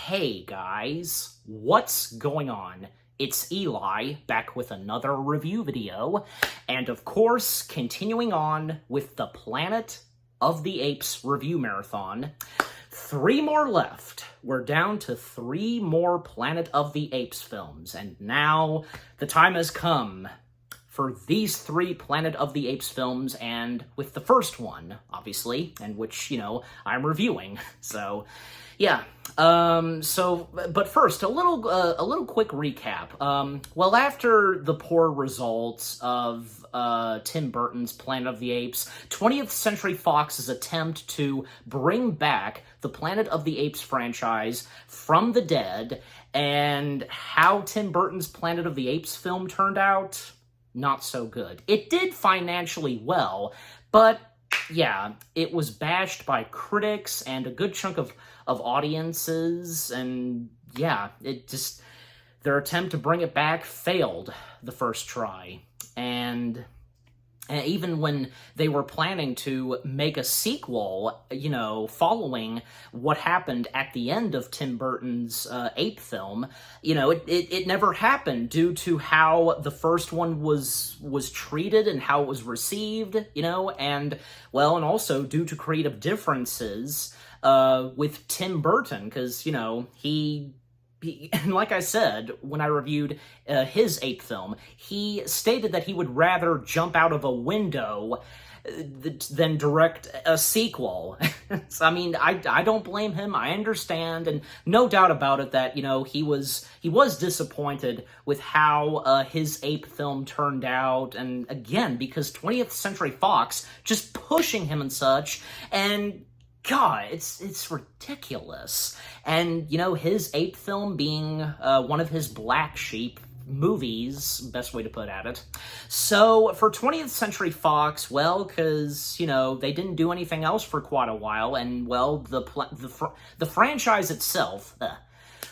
Hey guys, what's going on? It's Eli, back with another review video, and of course, continuing on with the Planet of the Apes review marathon. 3 more left. We're down to 3 more Planet of the Apes films, and now the time has come for these 3 Planet of the Apes films, and with the first one, obviously, and which, I'm reviewing, so... yeah, but first, a little quick recap. Well, after the poor results of, Tim Burton's Planet of the Apes, 20th Century Fox's attempt to bring back the Planet of the Apes franchise from the dead, and how Tim Burton's Planet of the Apes film turned out, not so good. It did financially well, but yeah, it was bashed by critics and a good chunk of audiences, and yeah, their attempt to bring it back failed the first try. And even when they were planning to make a sequel, following what happened at the end of Tim Burton's Ape film, it never happened due to how the first one was treated and how it was received, and also due to creative differences with Tim Burton, because, he, and like I said, when I reviewed his Ape film, he stated that he would rather jump out of a window than direct a sequel. So, I mean, I don't blame him. I understand, and no doubt about it that, he was disappointed with how his Ape film turned out, and again, because 20th Century Fox just pushing him and such, and God, it's ridiculous. And, his Ape film being one of his black sheep movies, best way to put it. So, for 20th Century Fox, well, because, they didn't do anything else for quite a while, and, well, the franchise itself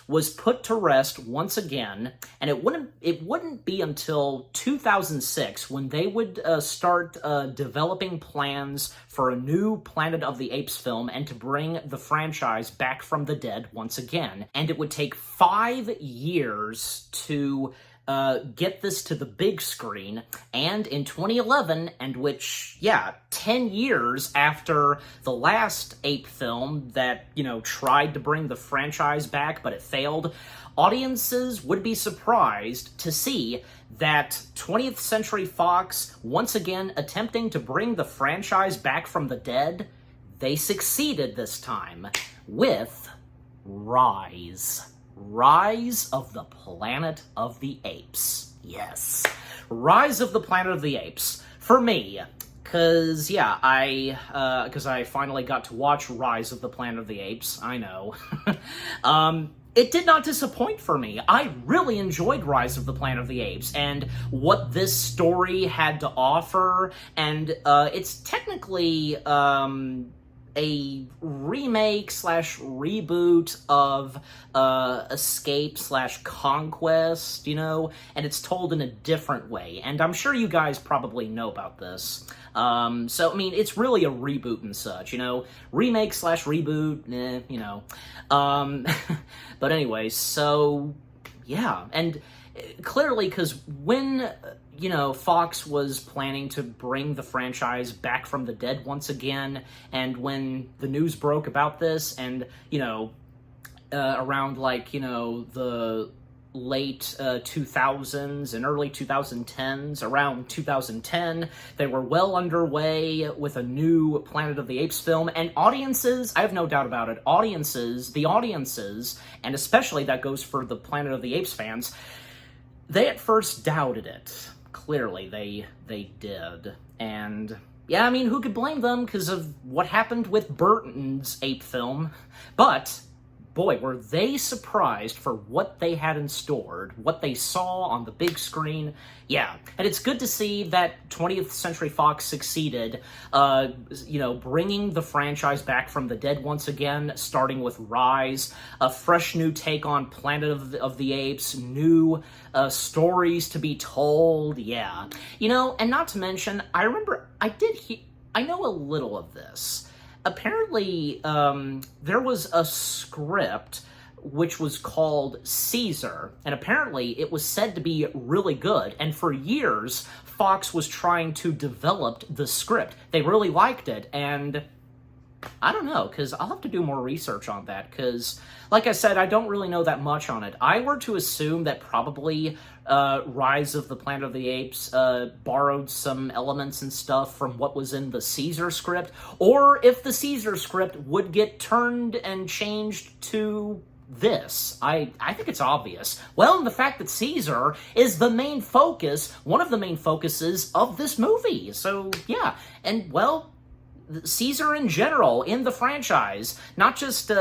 was put to rest once again, and it wouldn't be until 2006 when they would start developing plans for a new Planet of the Apes film and to bring the franchise back from the dead once again. And it would take 5 years to get this to the big screen, and in 2011, and which, 10 years after the last Ape film that, tried to bring the franchise back, but it failed, audiences would be surprised to see that 20th Century Fox, once again attempting to bring the franchise back from the dead, they succeeded this time with Rise. Rise of the Planet of the Apes. Yes. Rise of the Planet of the Apes. For me, because I finally got to watch Rise of the Planet of the Apes. I know. It did not disappoint for me. I really enjoyed Rise of the Planet of the Apes and what this story had to offer, and it's technically a remake/reboot of Escape/Conquest, and it's told in a different way, and I'm sure you guys probably know about this. So, I mean, it's really a reboot and such, remake/reboot, but anyway, so, yeah, and clearly, because when, Fox was planning to bring the franchise back from the dead once again, and when the news broke about this, and, around, the late 2000s and early 2010s, around 2010, they were well underway with a new Planet of the Apes film, and audiences, I have no doubt about it, the audiences, and especially that goes for the Planet of the Apes fans, they at first doubted it. Clearly, they did. And, yeah, I mean, who could blame them because of what happened with Burton's Ape film? But, boy, were they surprised for what they had in store, what they saw on the big screen. Yeah, and it's good to see that 20th Century Fox succeeded, bringing the franchise back from the dead once again, starting with Rise, a fresh new take on Planet of the Apes, new stories to be told, yeah. And not to mention, I remember, I know a little of this. Apparently, there was a script which was called Caesar, and apparently it was said to be really good, and for years, Fox was trying to develop the script. They really liked it, and I don't know, because I'll have to do more research on that, because, like I said, I don't really know that much on it. I were to assume that probably Rise of the Planet of the Apes borrowed some elements and stuff from what was in the Caesar script, or if the Caesar script would get turned and changed to this. I think it's obvious. Well, and the fact that Caesar is the main focus, one of the main focuses of this movie. So, yeah. And, well, Caesar in general in the franchise, not just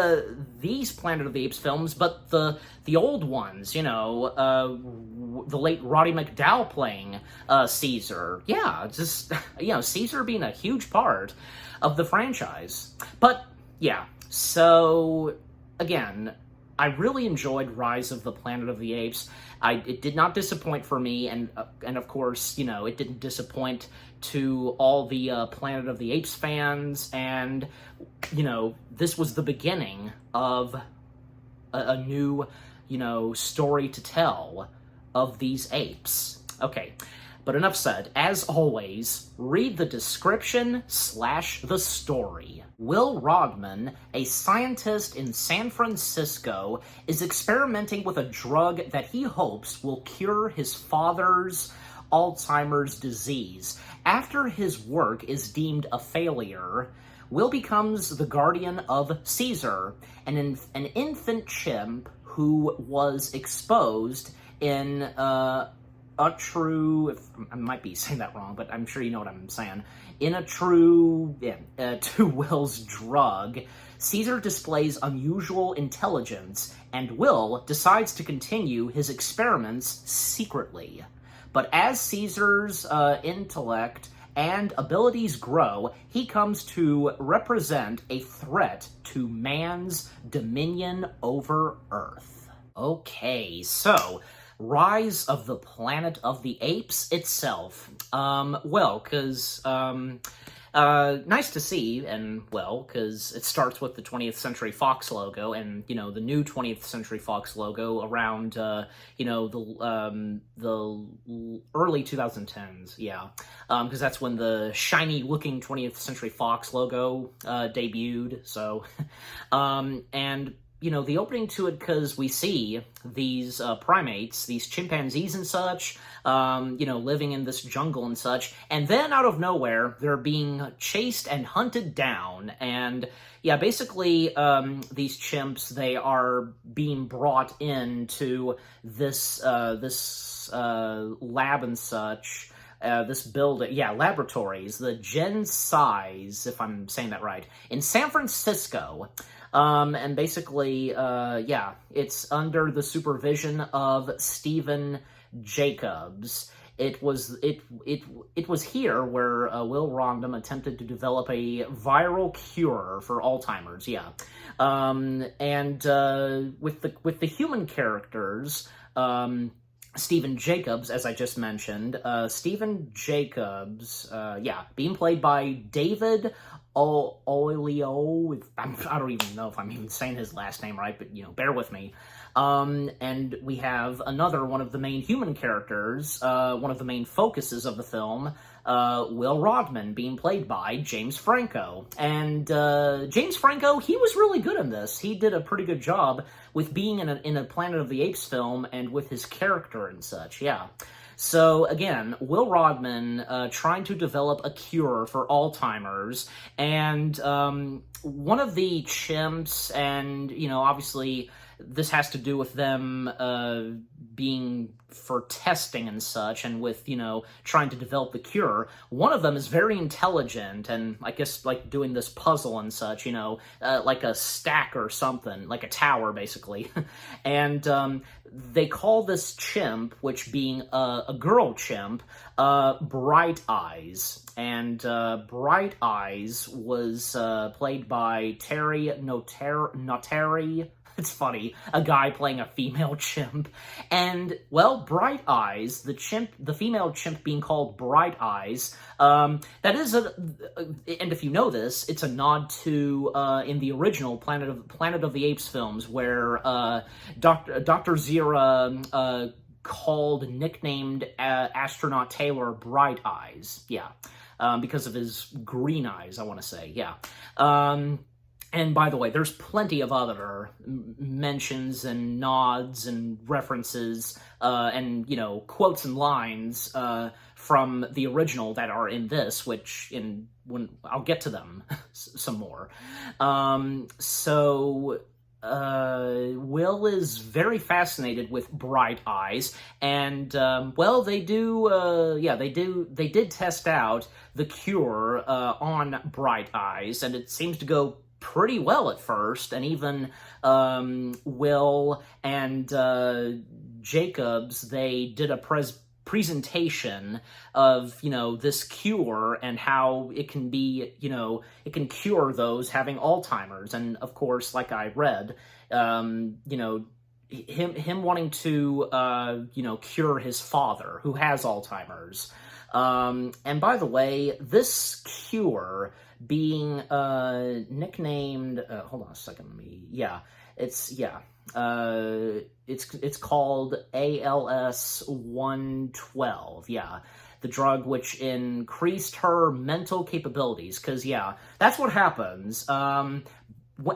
these Planet of the Apes films, but the old ones, you know, the late Roddy McDowall playing Caesar. Yeah, just, you know, Caesar being a huge part of the franchise. But, yeah, so, again, I really enjoyed Rise of the Planet of the Apes. It did not disappoint for me, and of course, you know, it didn't disappoint to all the Planet of the Apes fans, and, you know, this was the beginning of a new, you know, story to tell of these apes. Okay, but enough said. As always, read the description / the story. Will Rodman, a scientist in San Francisco, is experimenting with a drug that he hopes will cure his father's Alzheimer's disease. After his work is deemed a failure, Will becomes the guardian of Caesar, an infant chimp who was exposed in I might be saying that wrong, but I'm sure you know what I'm saying. To Will's drug, Caesar displays unusual intelligence, and Will decides to continue his experiments secretly. But as Caesar's intellect and abilities grow, he comes to represent a threat to man's dominion over Earth. Okay, so Rise of the Planet of the Apes itself. Well, because, nice to see, and, well, because it starts with the 20th Century Fox logo, and, you know, the new 20th Century Fox logo around, you know, the early 2010s, yeah. Because that's when the shiny-looking 20th Century Fox logo debuted, so, and you know, the opening to it, because we see these primates, these chimpanzees and such, you know, living in this jungle and such, and then out of nowhere, they're being chased and hunted down, and yeah, basically, these chimps, they are being brought into this, lab and such, this building, yeah, laboratories, the Gen Size, if I'm saying that right, in San Francisco. And basically, yeah, it's under the supervision of Stephen Jacobs. It was here where Will Rodman attempted to develop a viral cure for Alzheimer's. Yeah, and with the human characters. Stephen Jacobs, as I just mentioned, Stephen Jacobs, yeah, being played by David Oilio. I don't even know if I'm even saying his last name right, but, you know, bear with me. And we have another one of the main human characters, one of the main focuses of the film, Will Rodman, being played by James Franco. And James Franco, he was really good in this. He did a pretty good job with being in a Planet of the Apes film and with his character and such, yeah. So, again, Will Rodman trying to develop a cure for Alzheimer's, and one of the chimps, and, you know, obviously this has to do with them being for testing and such, and with, you know, trying to develop the cure. One of them is very intelligent, and I guess, like, doing this puzzle and such, you know, like a stack or something, like a tower, basically. And they call this chimp, which being a girl chimp, Bright Eyes. And Bright Eyes was played by Terry Notary. It's funny, a guy playing a female chimp. And, well, Bright Eyes, the female chimp being called Bright Eyes, that is and if you know this, it's a nod to, in the original Planet of the Apes films, where, Dr. Zira, nicknamed astronaut Taylor Bright Eyes. Yeah. Because of his green eyes, I want to say. Yeah. And by the way, there's plenty of other mentions and nods and references and, quotes and lines from the original that are in this, when I'll get to them some more. Will is very fascinated with Bright Eyes, and, they did test out the cure on Bright Eyes, and it seems to go pretty well at first, and even Will and Jacobs, they did a presentation of, this cure and how it can be, it can cure those having Alzheimer's. And of course, like I read, him wanting to, cure his father who has Alzheimer's. And by the way, this cure being nicknamed, hold on a second, it's called ALS 112, the drug which increased her mental capabilities, because, that's what happens.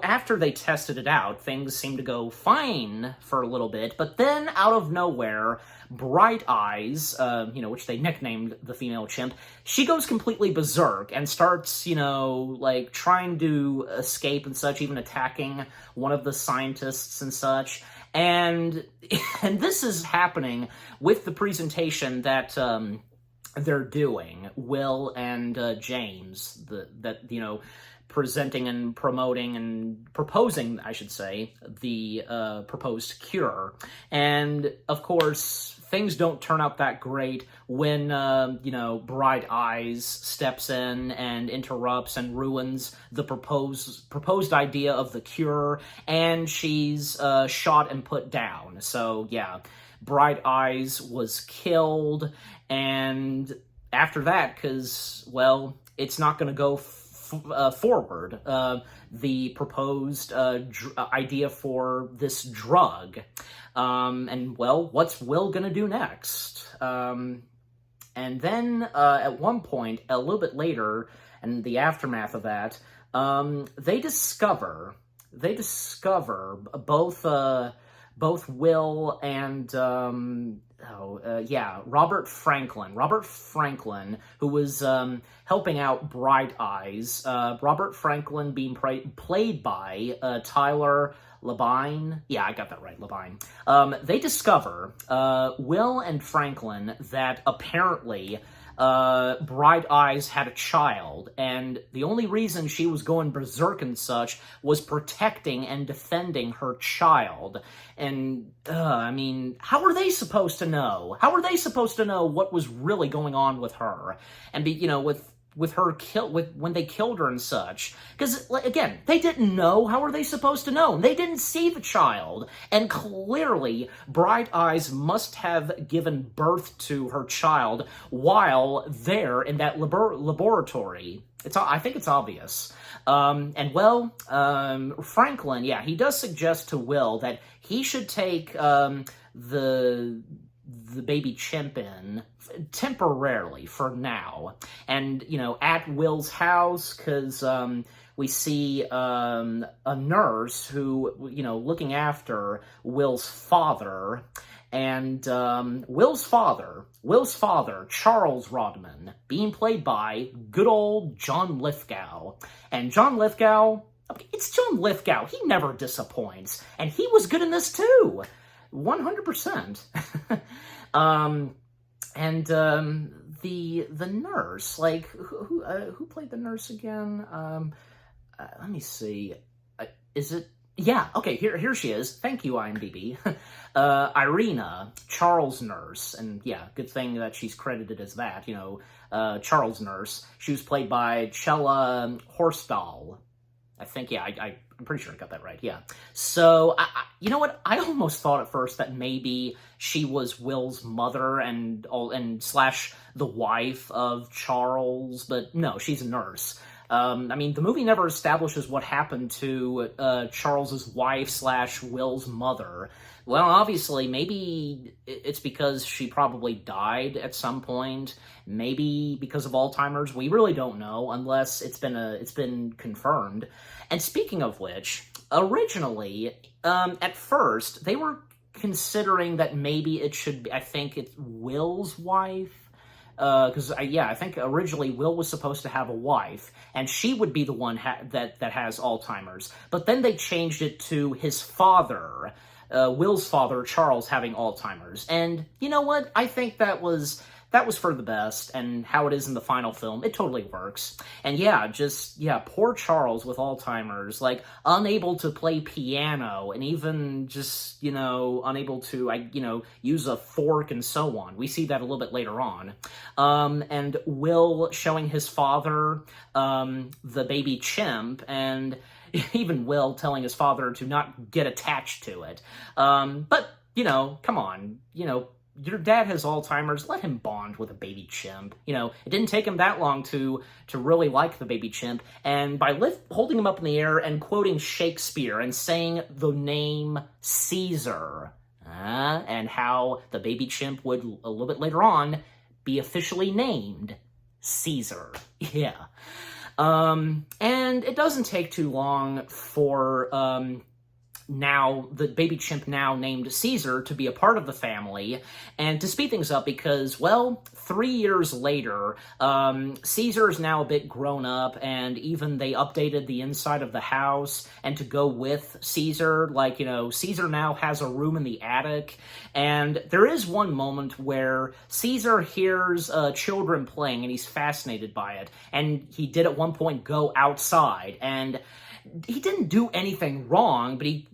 After they tested it out, things seemed to go fine for a little bit, but then out of nowhere, Bright Eyes, which they nicknamed the female chimp, she goes completely berserk and starts, trying to escape and such, even attacking one of the scientists and such. And this is happening with the presentation that they're doing, Will and James, presenting and promoting and proposing, I should say, the proposed cure. And, of course, things don't turn out that great when, Bright Eyes steps in and interrupts and ruins the proposed idea of the cure, and she's shot and put down. So, Bright Eyes was killed, and after that, because, it's not going to go forward, the proposed idea for this drug. And, what's Will gonna do next? And then, at one point, a little bit later, and the aftermath of that, they discover both Will and, Robert Franklin, who was helping out Bright Eyes. Robert Franklin being played by Tyler Labine. Yeah, I got that right, Labine. They discover, Will and Franklin, that apparently Bright Eyes had a child, and the only reason she was going berserk and such was protecting and defending her child. And, how are they supposed to know? How are they supposed to know what was really going on with her? And with her when they killed her and such. Because, again, they didn't know. How are they supposed to know? They didn't see the child. And clearly, Bright Eyes must have given birth to her child while there in that laboratory. I think it's obvious. Franklin, he does suggest to Will that he should take the baby chimp in temporarily for now, and at Will's house, because we see a nurse who looking after Will's father, and Will's father, Charles Rodman, being played by good old John Lithgow. And John Lithgow, it's John Lithgow, he never disappoints, and he was good in this too, 100%. The nurse, who played the nurse again? Let me see. Is it? Yeah, okay, here she is. Thank you, IMDb. Irina, Charles' nurse, and good thing that she's credited as that, Charles' nurse. She was played by Chella Horsdal. I think, I I'm pretty sure I got that right, yeah. So, you know what? I almost thought at first that maybe she was Will's mother and slash the wife of Charles, but no, she's a nurse. I mean, the movie never establishes what happened to Charles's wife slash Will's mother. Well, obviously, maybe it's because she probably died at some point. Maybe because of Alzheimer's. We really don't know unless it's been confirmed. And speaking of which, originally, at first, they were considering that maybe it should be, I think it's Will's wife. Because, I think originally Will was supposed to have a wife, and she would be the one that has Alzheimer's. But then they changed it to his father, Will's father, Charles, having Alzheimer's. And you know what? I think that was for the best, and how it is in the final film, it totally works. And poor Charles with Alzheimer's, like, unable to play piano, and even just, unable to, use a fork and so on. We see that a little bit later on. And Will showing his father, the baby chimp, and even Will telling his father to not get attached to it. But, come on, your dad has Alzheimer's, let him bond with a baby chimp. It didn't take him that long to really like the baby chimp, and by holding him up in the air and quoting Shakespeare and saying the name Caesar, and how the baby chimp would, a little bit later on, be officially named Caesar. Yeah. And it doesn't take too long for, now, the baby chimp now named Caesar to be a part of the family, and to speed things up because, well, 3 years later, Caesar is now a bit grown up, and even they updated the inside of the house, and to go with Caesar, Caesar now has a room in the attic, and there is one moment where Caesar hears children playing, and he's fascinated by it, and he did at one point go outside, and he didn't do anything wrong, but he,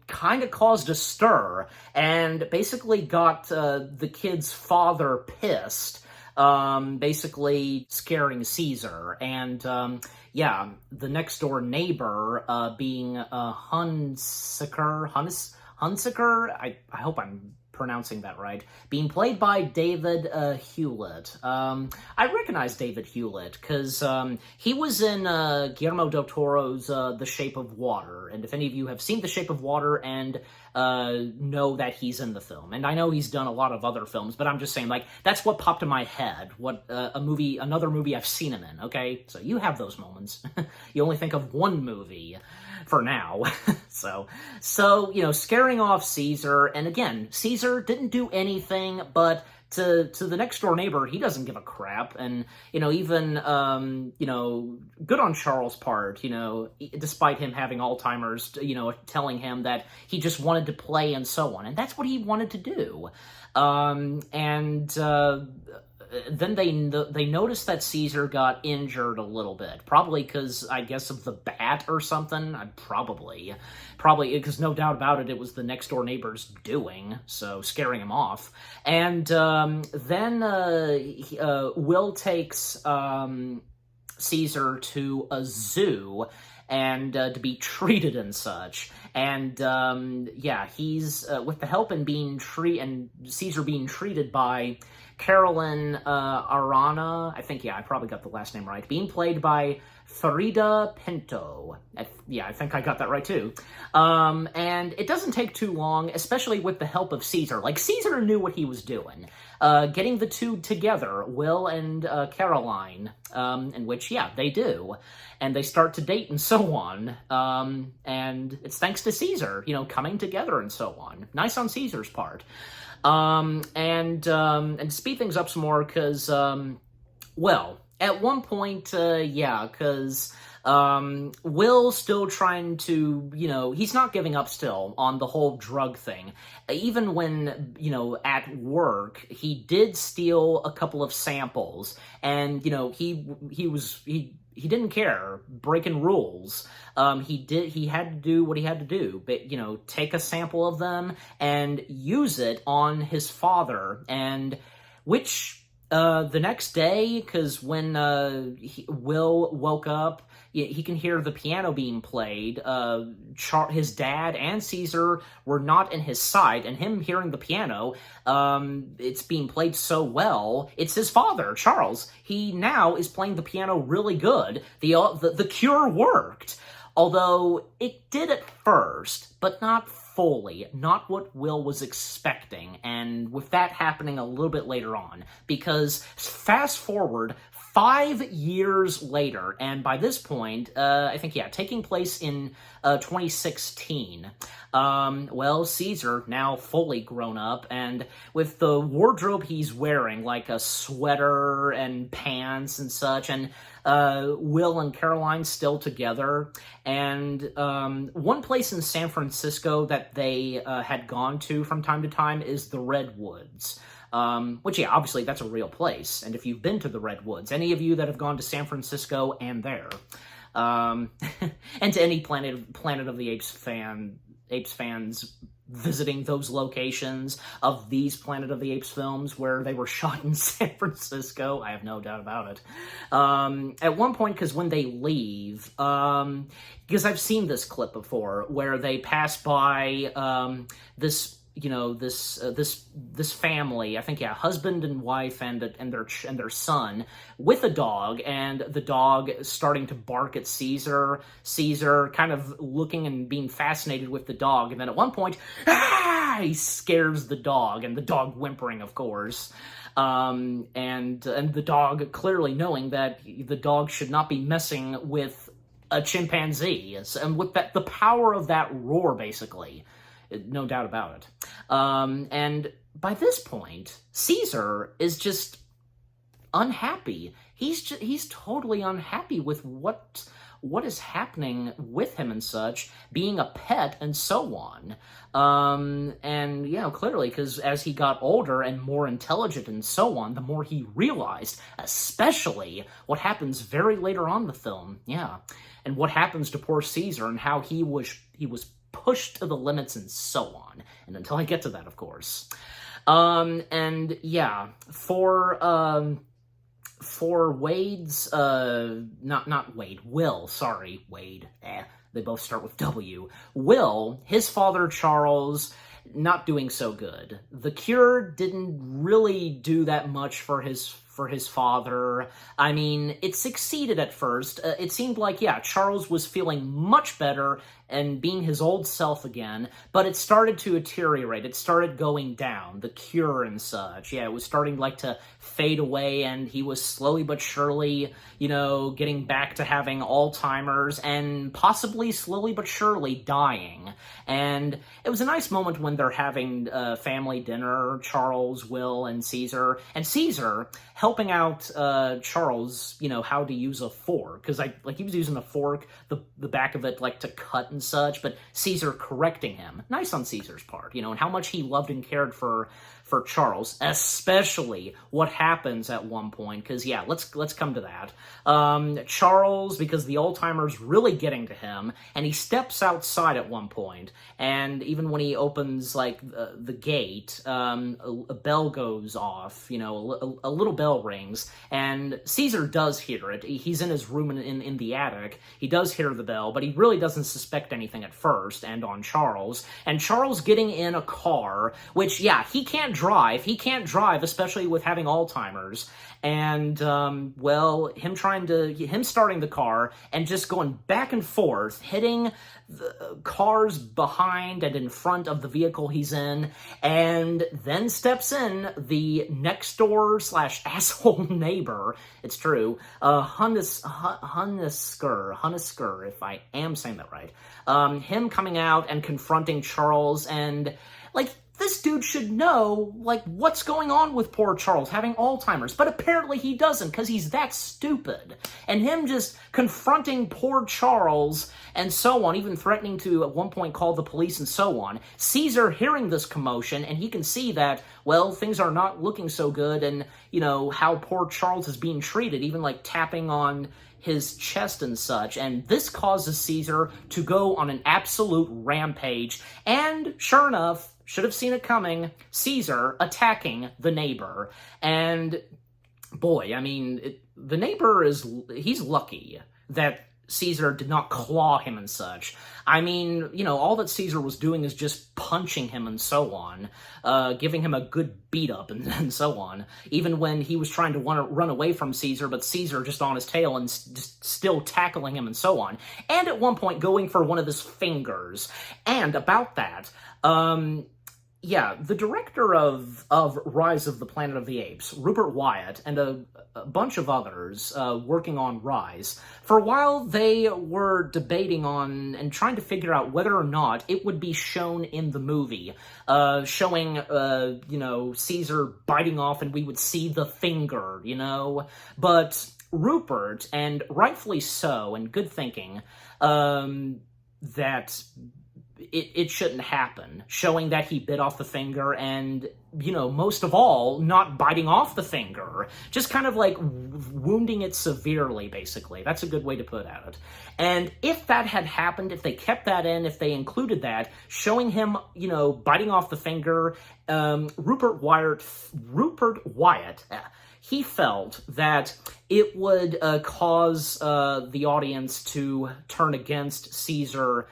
kind of caused a stir and basically got the kid's father pissed, basically scaring Caesar. And, the next door neighbor being Hunsaker, I hope I'm pronouncing that right, being played by David Hewlett. I recognize David Hewlett because he was in Guillermo del Toro's The Shape of Water, and if any of you have seen The Shape of Water and know that he's in the film, and I know he's done a lot of other films, but I'm just saying, that's what popped in my head, what another movie I've seen him in, okay? So you have those moments. You only think of one movie for now. so, scaring off Caesar, and again, Caesar didn't do anything, but to the next door neighbor, he doesn't give a crap, and, even, good on Charles' part, despite him having Alzheimer's, telling him that he just wanted to play and so on, and that's what he wanted to do. Then they noticed that Caesar got injured a little bit, probably because, I guess, of the bat or something. Probably, because no doubt about it, it was the next door neighbor's doing, so scaring him off. And then Will takes Caesar to a zoo and to be treated and such. And he's with the help and Caesar being treated by Carolyn Arana, I think, I probably got the last name right, being played by Farida Pinto. I think I got that right too. And it doesn't take too long, especially with the help of Caesar. Caesar knew what he was doing. Getting the two together, Will and Caroline, in which, they do. And they start to date and so on. And it's thanks to Caesar, coming together and so on. Nice on Caesar's part. And to speed things up some more, because, at one point, because Will's still trying to, he's not giving up still on the whole drug thing. Even when, at work, he did steal a couple of samples, and, he didn't care, breaking rules. He had to do what he had to do, but, take a sample of them and use it on his father, and which The next day, because when Will woke up, he can hear the piano being played. His dad and Caesar were not in his sight, and him hearing the piano, it's being played so well. It's his father, Charles. He now is playing the piano really good. The cure worked. Although it did at first, but not fully, not what Will was expecting, and with that happening a little bit later on, because fast forward 5 years later, and by this point, I think, taking place in 2016, well, Caesar, now fully grown up, and with the wardrobe he's wearing, like a sweater and pants and such, and Will and Caroline still together, and one place in San Francisco that they had gone to from time to time is the Redwoods. Which, obviously that's a real place, and if you've been to the Redwoods, any of you that have gone to San Francisco and there, and to any Planet of the Apes fans visiting those locations of these Planet of the Apes films where they were shot in San Francisco, I have no doubt about it. At one point, because when they leave, because I've seen this clip before, where they pass by this family, I think, husband and wife and their son with a dog, and the dog starting to bark at Caesar kind of looking and being fascinated with the dog, and then at one point, he scares the dog, and the dog whimpering, of course. And the dog clearly knowing that the dog should not be messing with a chimpanzee, and with the power of that roar, basically. No doubt about it. And by this point, Caesar is just unhappy. He's totally unhappy with what is happening with him and such, being a pet and so on. And, clearly, because as he got older and more intelligent and so on, the more he realized, especially what happens very later on in the film, and what happens to poor Caesar and how he was pushed to the limits and so on. And until I get to that, of course. For Wade's, not Wade, Will, sorry, Wade, they both start with W. Will, his father, Charles, not doing so good. The cure didn't really do that much for his father. I mean, it succeeded at first. It seemed like, Charles was feeling much better and being his old self again, but it started to deteriorate. It started going down, the cure and such. It was starting to fade away, and he was slowly but surely, getting back to having Alzheimer's and possibly slowly but surely dying. And it was a nice moment when they're having family dinner, Charles, Will, and Caesar helping out Charles, how to use a fork, because he was using a fork, the back of it, to cut and such, but Caesar correcting him. Nice on Caesar's part, and how much he loved and cared for Charles, especially what happens at one point, because, let's come to that. Charles, because the Alzheimer's really getting to him, and he steps outside at one point, and even when he opens, the gate, a bell goes off, a little bell rings, and Caesar does hear it. He's in his room in the attic. He does hear the bell, but he really doesn't suspect anything at first, and on Charles. And Charles getting in a car, which, he can't drive. He can't drive, especially with having Alzheimer's. And, him starting the car and just going back and forth, hitting the cars behind and in front of the vehicle he's in, and then steps in the next door / asshole neighbor. It's true. Hunnisker, if I am saying that right. Him coming out and confronting Charles, and, this dude should know, what's going on with poor Charles having Alzheimer's, but apparently he doesn't, because he's that stupid. And him just confronting poor Charles and so on, even threatening to, at one point, call the police and so on. Caesar hearing this commotion, and he can see that, things are not looking so good, and, how poor Charles is being treated, even, tapping on his chest and such, and this causes Caesar to go on an absolute rampage, and sure enough, should have seen it coming, Caesar attacking the neighbor. And boy, I mean, the neighbor he's lucky that Caesar did not claw him and such. I mean, all that Caesar was doing is just punching him and so on, giving him a good beat up and so on, even when he was trying to run away from Caesar, but Caesar just on his tail and just still tackling him and so on, and at one point going for one of his fingers. And about that, yeah, the director of Rise of the Planet of the Apes, Rupert Wyatt, and a bunch of others working on Rise, for a while they were debating on and trying to figure out whether or not it would be shown in the movie, showing, Caesar biting off and we would see the finger, But Rupert, and rightfully so, and good thinking, that it shouldn't happen, showing that he bit off the finger and, most of all, not biting off the finger, just kind of like wounding it severely, basically. That's a good way to put it. And if that had happened, if they kept that in, if they included that, showing him, biting off the finger, Rupert Wyatt, he felt that it would cause the audience to turn against Caesar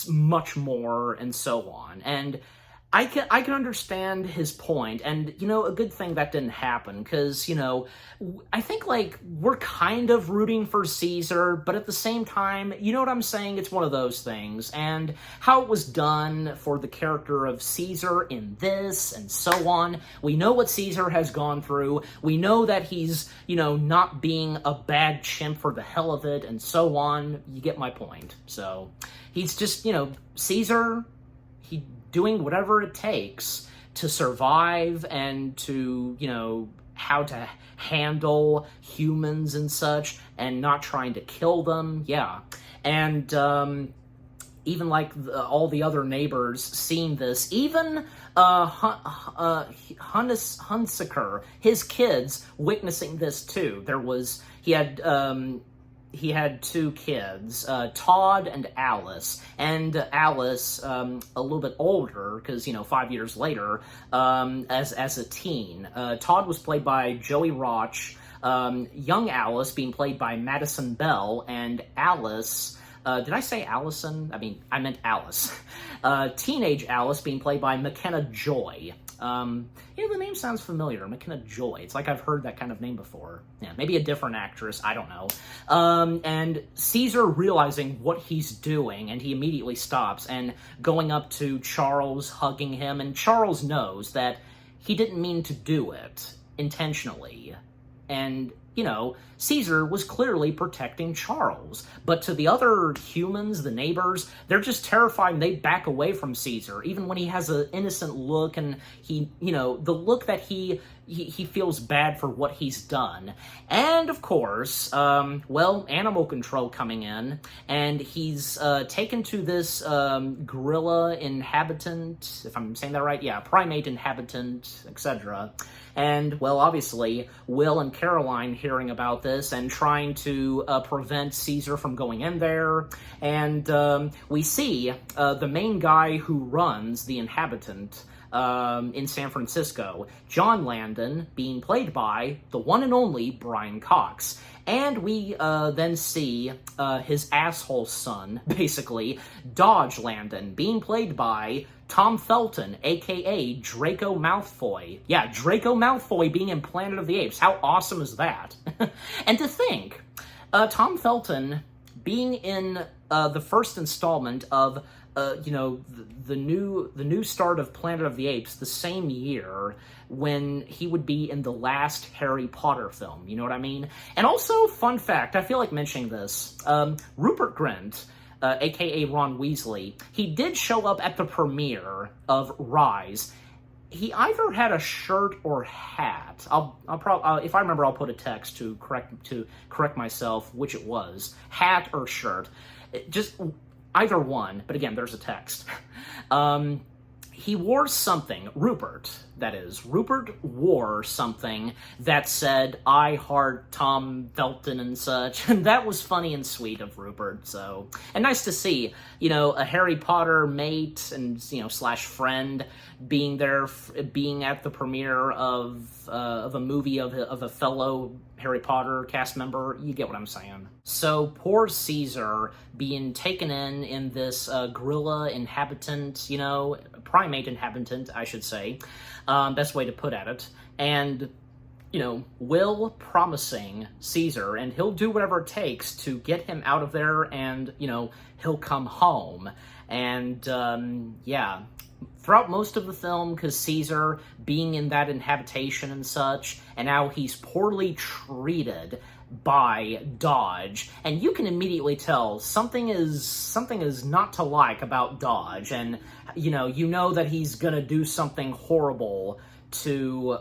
much more and so on. And I can understand his point, and, a good thing that didn't happen, because, I think, we're kind of rooting for Caesar, but at the same time, you know what I'm saying? It's one of those things, and how it was done for the character of Caesar in this, and so on. We know what Caesar has gone through. We know that he's, not being a bad chimp for the hell of it, and so on. You get my point. So, he's just, Caesar, he doing whatever it takes to survive and to, how to handle humans and such, and not trying to kill them, yeah. And even all the other neighbors seeing this, even Hunsaker, his kids, witnessing this too. He had two kids, Todd and Alice, and Alice, a little bit older, because, 5 years later, as a teen. Todd was played by Joey Roch, young Alice being played by Madison Bell, and Alice, did I say Allison? I meant Alice. Teenage Alice being played by McKenna Joy. The name sounds familiar, McKenna Joy. It's like I've heard that kind of name before. Yeah, maybe a different actress, I don't know. And Caesar realizing what he's doing, and he immediately stops, and going up to Charles, hugging him, and Charles knows that he didn't mean to do it intentionally. And, Caesar was clearly protecting Charles. But to the other humans, the neighbors, they're just terrified and they back away from Caesar, even when he has an innocent look and he, the look that he feels bad for what he's done. And, of course, animal control coming in, and he's taken to this gorilla inhabitant, if I'm saying that right, yeah, primate inhabitant, etc. And, obviously, Will and Caroline hearing about this and trying to prevent Caesar from going in there. And we see the main guy who runs the inhabitant in San Francisco, John Landon, being played by the one and only Brian Cox. And we then see his asshole son, basically, Dodge Landon, being played by Tom Felton, a.k.a. Draco Malfoy. Yeah, Draco Malfoy being in Planet of the Apes. How awesome is that? And to think, Tom Felton being in the first installment of the new start of Planet of the Apes the same year when he would be in the last Harry Potter film, you know what I mean? And also, fun fact, I feel like mentioning this, Rupert Grint, aka Ron Weasley, he did show up at the premiere of Rise. He either had a shirt or hat. I'll probably, if I remember, I'll put a text to correct myself which it was, hat or shirt. Just either one, but again, there's a text. he wore something, Rupert, that is. Rupert wore something that said, "I heart Tom Felton" and such, and that was funny and sweet of Rupert, so. And nice to see, a Harry Potter mate and, slash friend being there, being at the premiere of a movie of a fellow Harry Potter cast member. You get what I'm saying. So poor Caesar being taken in this gorilla inhabitant, primate inhabitant, I should say, best way to put at it, and Will promising Caesar, and he'll do whatever it takes to get him out of there, and he'll come home, and throughout most of the film, because Caesar being in that inhabitation and such, and how he's poorly treated by Dodge, and you can immediately tell something is not to like about Dodge, and you know that he's gonna do something horrible to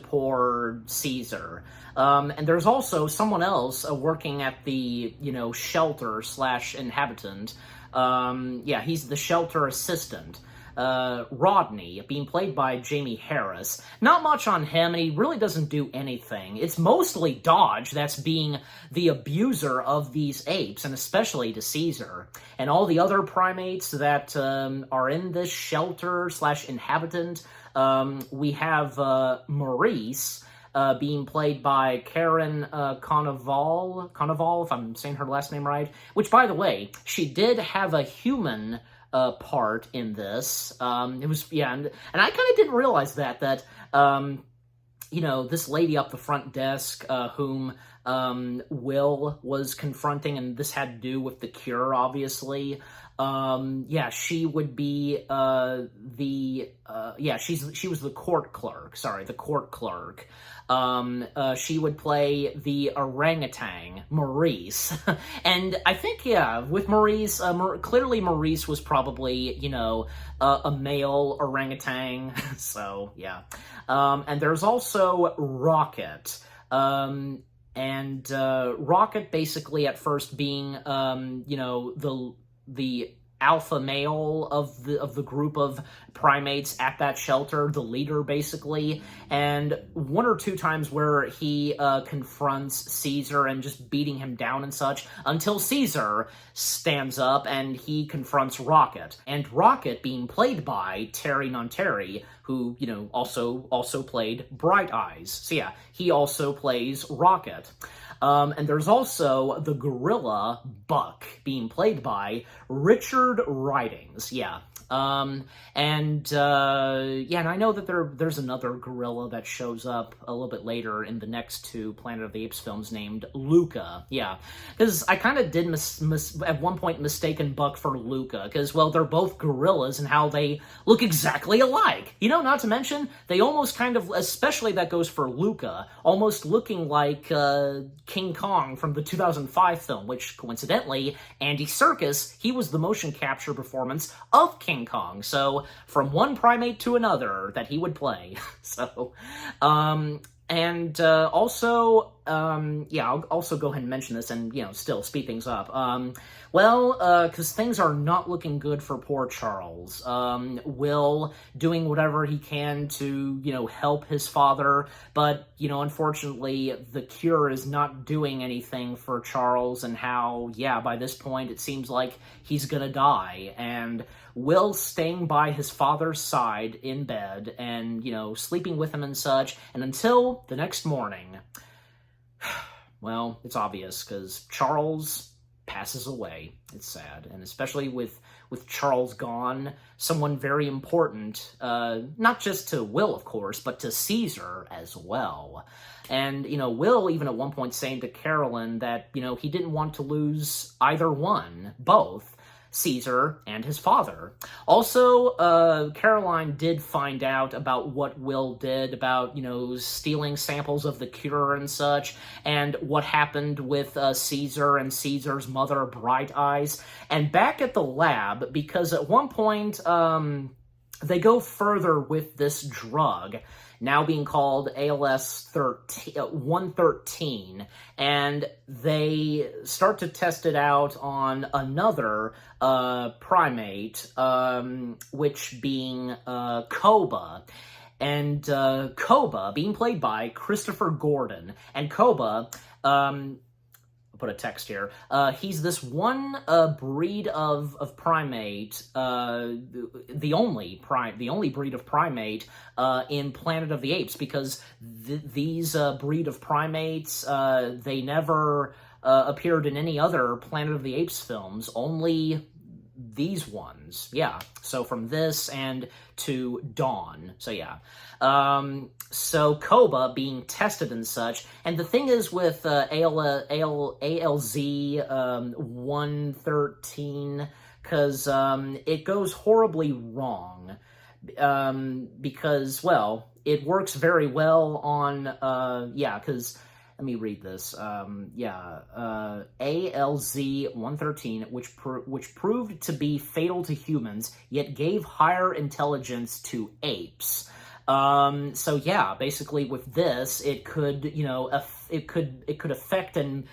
poor Caesar. And there's also someone else working at the shelter slash inhabitant. He's the shelter assistant. Rodney, being played by Jamie Harris. Not much on him, and he really doesn't do anything. It's mostly Dodge that's being the abuser of these apes, and especially to Caesar. And all the other primates that are in this shelter slash inhabitant, we have Maurice, being played by Karen Conoval, if I'm saying her last name right, which, by the way, she did have a human part in this. It was, and I kind of didn't realize that this lady up the front desk, whom Will was confronting, and this had to do with the cure, obviously. She would be she was the court clerk. Sorry, the court clerk. She would play the orangutan, Maurice. And I think, with Maurice, clearly Maurice was probably, a male orangutan. So, yeah. And there's also Rocket. And Rocket basically at first being, the alpha male of the group of primates at that shelter, the leader basically, and one or two times where he confronts Caesar and just beating him down and such, until Caesar stands up and he confronts Rocket. And Rocket being played by Terry Nonteri, who, also played Bright Eyes. So yeah, he also plays Rocket. And there's also the gorilla Buck being played by Richard Ridings. Yeah. And I know that there's another gorilla that shows up a little bit later in the next two Planet of the Apes films named Luca. Yeah, because I kind of did at one point mistaken Buck for Luca, because, well, they're both gorillas and how they look exactly alike. Not to mention, they almost kind of, especially that goes for Luca, almost looking like King Kong from the 2005 film, which, coincidentally, Andy Serkis, he was the motion capture performance of King Kong. So from one primate to another that he would play. So, I'll also go ahead and mention this and, still speed things up. Because things are not looking good for poor Charles. Will doing whatever he can to, help his father, but, unfortunately, the cure is not doing anything for Charles, and how, by this point, it seems like he's gonna die, and Will staying by his father's side in bed and, sleeping with him and such, and until the next morning, well, it's obvious, because Charles passes away. It's sad, and especially with Charles gone, someone very important, not just to Will, of course, but to Caesar as well. And, Will even at one point saying to Carolyn that, he didn't want to lose either one, both, Caesar and his father. Also, Caroline did find out about what Will did, about, stealing samples of the cure and such, and what happened with Caesar and Caesar's mother, Bright Eyes. And back at the lab, because at one point, they go further with this drug, now being called ALS 113, and they start to test it out on another primate, which being Koba. And Koba, being played by Christopher Gordon, and Koba, put a text here. He's this one breed of primate, the only breed of primate in Planet of the Apes, because these breed of primates, they never appeared in any other Planet of the Apes films, only these ones. Yeah, so from this and to Dawn. So yeah. So Koba being tested and such, and the thing is with ALZ 113, because it goes horribly wrong, because, well, it works very well on, because let me read this. ALZ 113, which proved to be fatal to humans, yet gave higher intelligence to apes. So yeah, basically with this, it could, it could affect and,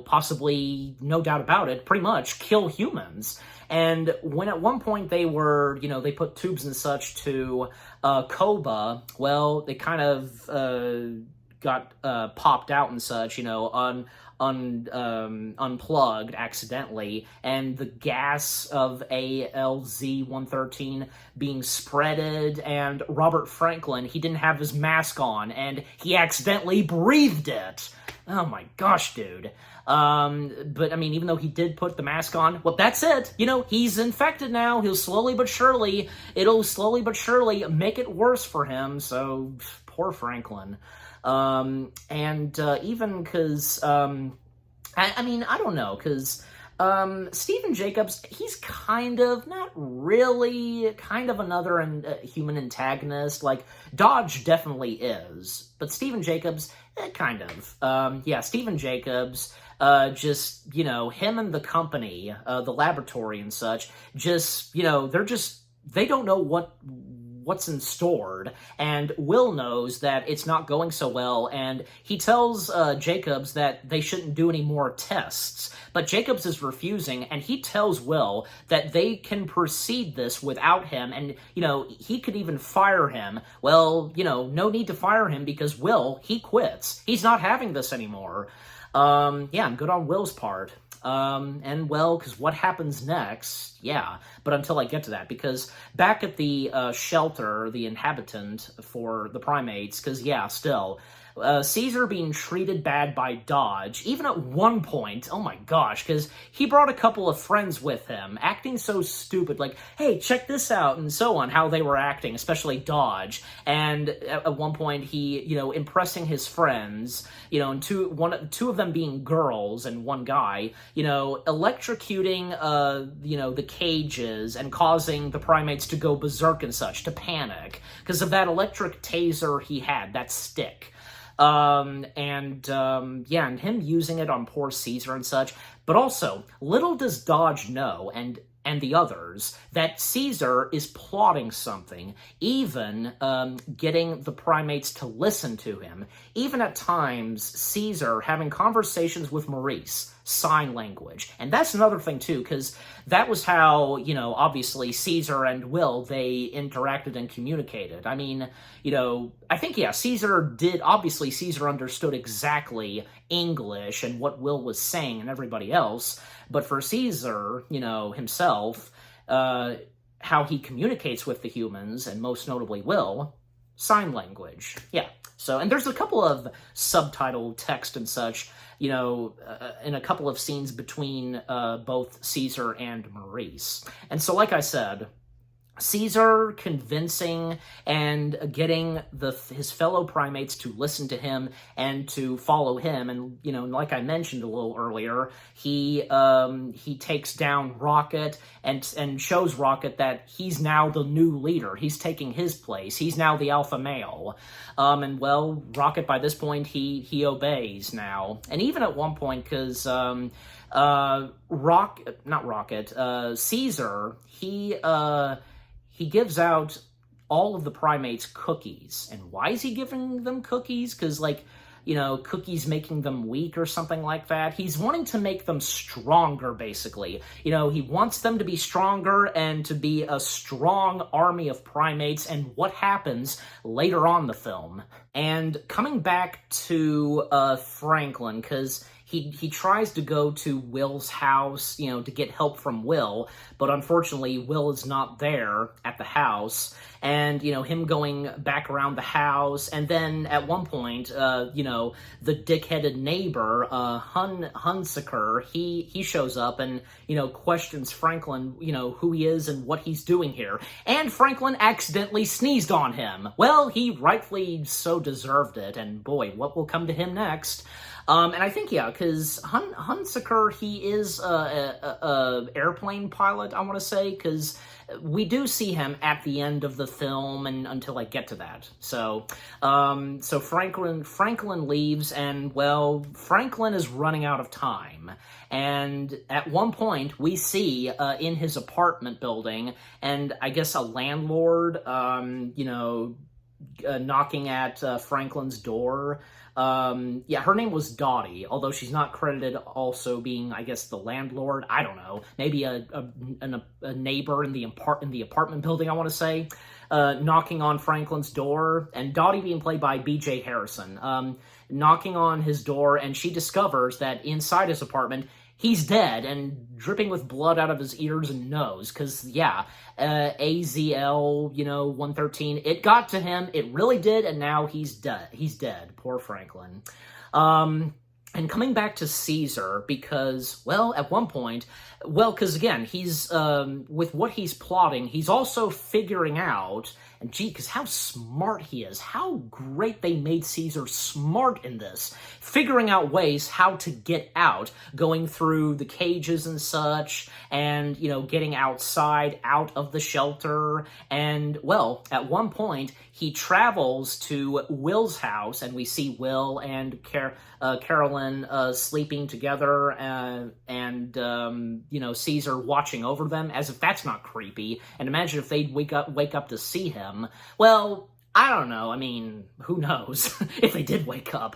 possibly, no doubt about it, pretty much kill humans. And when at one point they were, they put tubes and such to Koba, well, they kind of got popped out and such, unplugged accidentally, and the gas of ALZ 113 being spreaded, and Robert Franklin, he didn't have his mask on, and he accidentally breathed it. Oh my gosh, dude. But I mean, even though he did put the mask on, well, that's it. He's infected now. It'll slowly but surely make it worse for him. So, poor Franklin. Even because, I don't know, because, Stephen Jacobs, he's kind of, not really, kind of another human antagonist. Like, Dodge definitely is, but Stephen Jacobs, kind of. Stephen Jacobs, just, him and the company, the laboratory and such, just, they don't know what's in store, and Will knows that it's not going so well, and he tells Jacobs that they shouldn't do any more tests, but Jacobs is refusing, and he tells Will that they can proceed this without him, and, he could even fire him. Well, no need to fire him, because Will, he quits. He's not having this anymore. I'm good on Will's part. And well, because what happens next, but until I get to that, because back at the shelter, the inhabitant for the primates, because still, Caesar being treated bad by Dodge, even at one point, oh my gosh, because he brought a couple of friends with him, acting so stupid, like, hey, check this out, and so on, how they were acting, especially Dodge, and at one point, he, impressing his friends, and two of them being girls and one guy, electrocuting, the cages and causing the primates to go berserk and such, to panic, because of that electric taser he had, that stick. And him using it on poor Caesar and such. But also, little does Dodge know, and the others, that Caesar is plotting something, even getting the primates to listen to him. Even at times, Caesar having conversations with Maurice, sign language. And that's another thing, too, because that was how, obviously Caesar and Will, they interacted and communicated. I mean, I think, Caesar understood exactly English and what Will was saying and everybody else. But for Caesar, himself, how he communicates with the humans, and most notably Will, sign language. So, and there's a couple of subtitle text and such, in a couple of scenes between both Caesar and Maurice. And so, like I said, Caesar convincing and getting his fellow primates to listen to him and to follow him, and like I mentioned a little earlier, he takes down Rocket and shows Rocket that he's now the new leader. He's taking his place. He's now the alpha male. And well, Rocket by this point he obeys now, and even at one point, because Caesar, he gives out all of the primates cookies. And why is he giving them cookies? Because, like, you know, cookies making them weak or something like that. He's wanting to make them stronger, basically. You know, he wants them to be stronger and to be a strong army of primates, and what happens later on in the film. And coming back to Franklin, because he tries to go to Will's house, you know, to get help from Will, but unfortunately Will is not there at the house, and, you know, him going back around the house, and then at one point, you know, the dick-headed neighbor, Hunsaker, he shows up and, you know, questions Franklin, you know, who he is and what he's doing here, and Franklin accidentally sneezed on him. Well, he rightfully so deserved it, and boy, what will come to him next? And I think, yeah, because Hunsaker, he is a airplane pilot, I want to say, because we do see him at the end of the film, and until I get to that. So, so Franklin leaves, and, well, Franklin is running out of time. And at one point, we see in his apartment building, and I guess a landlord, you know, knocking at Franklin's door. Yeah, her name was Dottie, although she's not credited also being, I guess, the landlord. I don't know. Maybe a neighbor in the apartment building, I want to say, knocking on Franklin's door, and Dottie being played by B.J. Harrison, knocking on his door, and she discovers that inside his apartment, he's dead and dripping with blood out of his ears and nose, because, yeah, AZL, you know, 113, it got to him, it really did, and now he's dead. He's dead. Poor Franklin. And coming back to Caesar, because, well, at one point, well, because, again, he's, with what he's plotting, he's also figuring out, and gee, because how smart he is, how great they made Caesar smart in this, figuring out ways how to get out, going through the cages and such, and, you know, getting outside, out of the shelter, and, well, at one point, he travels to Will's house, and we see Will and Carolyn sleeping together, and you know, Caesar watching over them, as if that's not creepy. And imagine if they'd wake up to see him. Well, I don't know. I mean, who knows if they did wake up.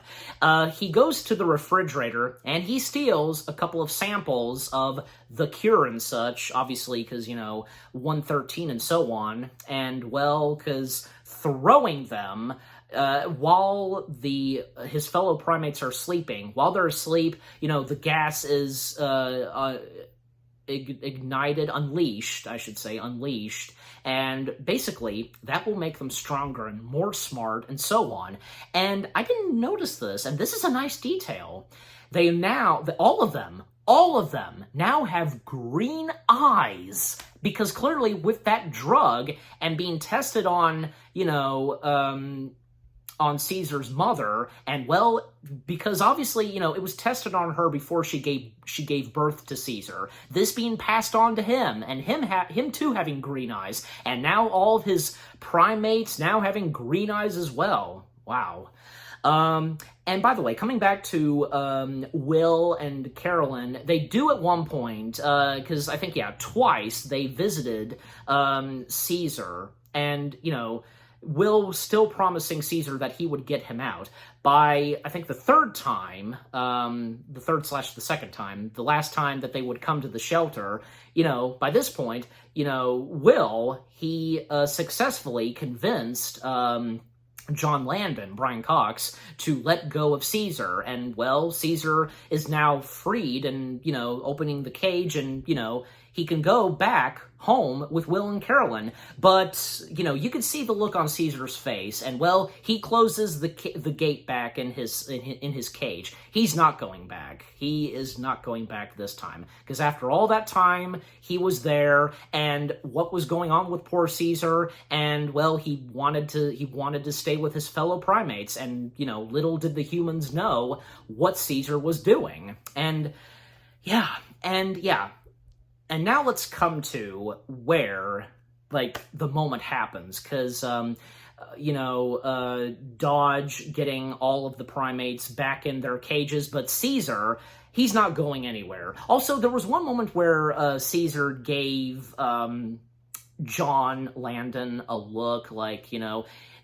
He goes to the refrigerator, and he steals a couple of samples of the cure and such, obviously, because, you know, 113 and so on. And, well, because throwing them while his fellow primates are sleeping, while they're asleep, you know, the gas is unleashed, and basically that will make them stronger and more smart and so on. And I didn't notice this, and this is a nice detail. They now, all of them now have green eyes, because clearly with that drug and being tested on, you know, on Caesar's mother, and, well, because obviously, you know, it was tested on her before she gave birth to Caesar. This being passed on to him, and him too having green eyes, and now all of his primates now having green eyes as well. Wow. And by the way, coming back to Will and Carolyn, they do at one point, because I think, yeah, twice they visited Caesar, and, you know, Will still promising Caesar that he would get him out. By, I think, the third time, the second time, the last time that they would come to the shelter, you know, by this point, you know, Will, he successfully convinced John Landon, Brian Cox, to let go of Caesar. And, well, Caesar is now freed and, you know, opening the cage, and, you know, he can go back home with Will and Carolyn. But, you know, you can see the look on Caesar's face, and, well, he closes the gate back in his cage. He's not going back. He is not going back this time, because after all that time, he was there, and what was going on with poor Caesar, and, well, he wanted to stay with his fellow primates, and, you know, little did the humans know what Caesar was doing. And yeah. And now let's come to where, like, the moment happens, because, you know, Dodge getting all of the primates back in their cages, but Caesar, he's not going anywhere. Also, there was one moment where Caesar gave John Landon a look, like,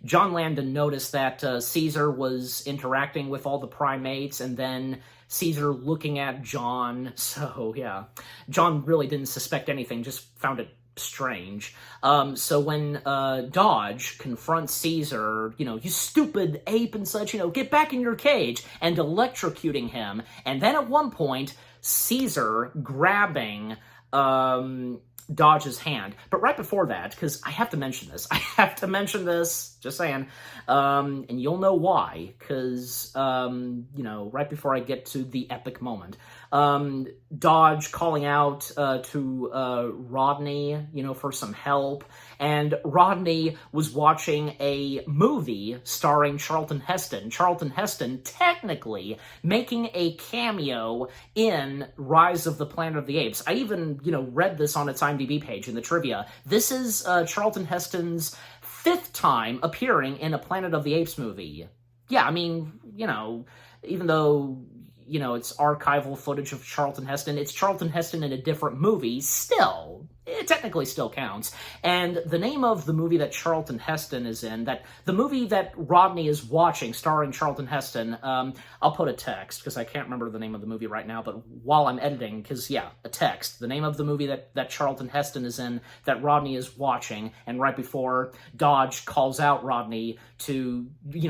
John Landon noticed that Caesar was interacting with all the primates, and then Caesar looking at John. So, yeah, John really didn't suspect anything, just found it strange. So when Dodge confronts Caesar, you stupid ape and such, get back in your cage, and electrocuting him. And then at one point, Caesar grabbing Dodge's hand. But right before that, because I have to mention this, just saying, and you'll know why, because, right before I get to the epic moment, Dodge calling out to Rodney, for some help, and Rodney was watching a movie starring Charlton Heston. Charlton Heston technically making a cameo in Rise of the Planet of the Apes. I even, read this on its IMDb page in the trivia. This is Charlton Heston's 5th time appearing in a Planet of the Apes movie. Yeah, I mean, even though, it's archival footage of Charlton Heston, it's Charlton Heston in a different movie, still, it technically still counts. And the name of the movie that Charlton Heston is in, the movie that Rodney is watching, starring Charlton Heston, I'll put a text, because I can't remember the name of the movie right now, but while I'm editing, because, yeah, a text. The name of the movie that Charlton Heston is in, that Rodney is watching, and right before Dodge calls out Rodney to,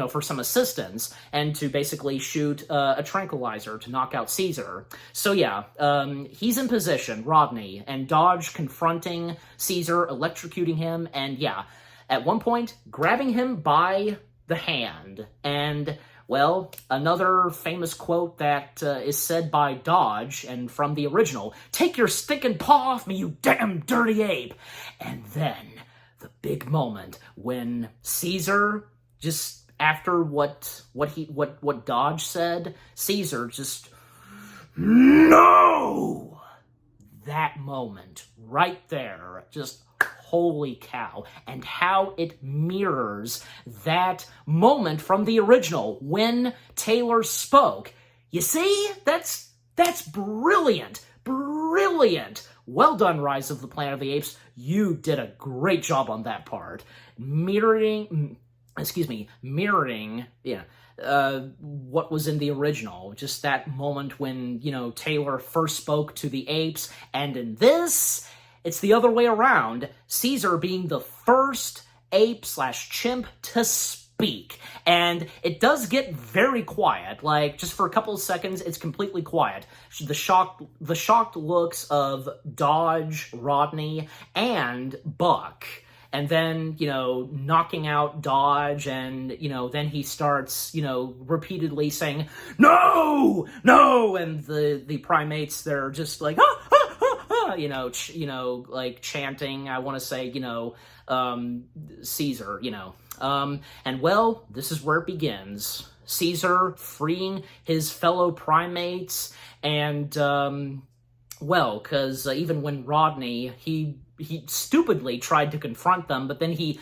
for some assistance, and to basically shoot a tranquilizer to knock out Caesar. So, yeah, he's in position, Rodney, and Dodge confronting Caesar, electrocuting him, and yeah, at one point, grabbing him by the hand. And, well, another famous quote that is said by Dodge, and from the original, "Take your stinking paw off me, you damn dirty ape!" And then, the big moment, when Caesar, just after what Dodge said, Caesar just, "No!" That moment, right there, just holy cow, and how it mirrors that moment from the original, when Taylor spoke. You see? That's brilliant. Brilliant. Well done, Rise of the Planet of the Apes. You did a great job on that part. Mirroring, what was in the original. Just that moment when, Taylor first spoke to the apes, and in this, it's the other way around. Caesar being the first ape/chimp to speak. And it does get very quiet, like, just for a couple of seconds, it's completely quiet. The shocked looks of Dodge, Rodney, and Buck. And then, knocking out Dodge, and, then he starts, repeatedly saying, "No! No!" And the primates, they're just like, "Ah, ah, ah, ah," like chanting, I want to say, Caesar, and well, this is where it begins. Caesar freeing his fellow primates, and, well, because even when Rodney, he stupidly tried to confront them, but then he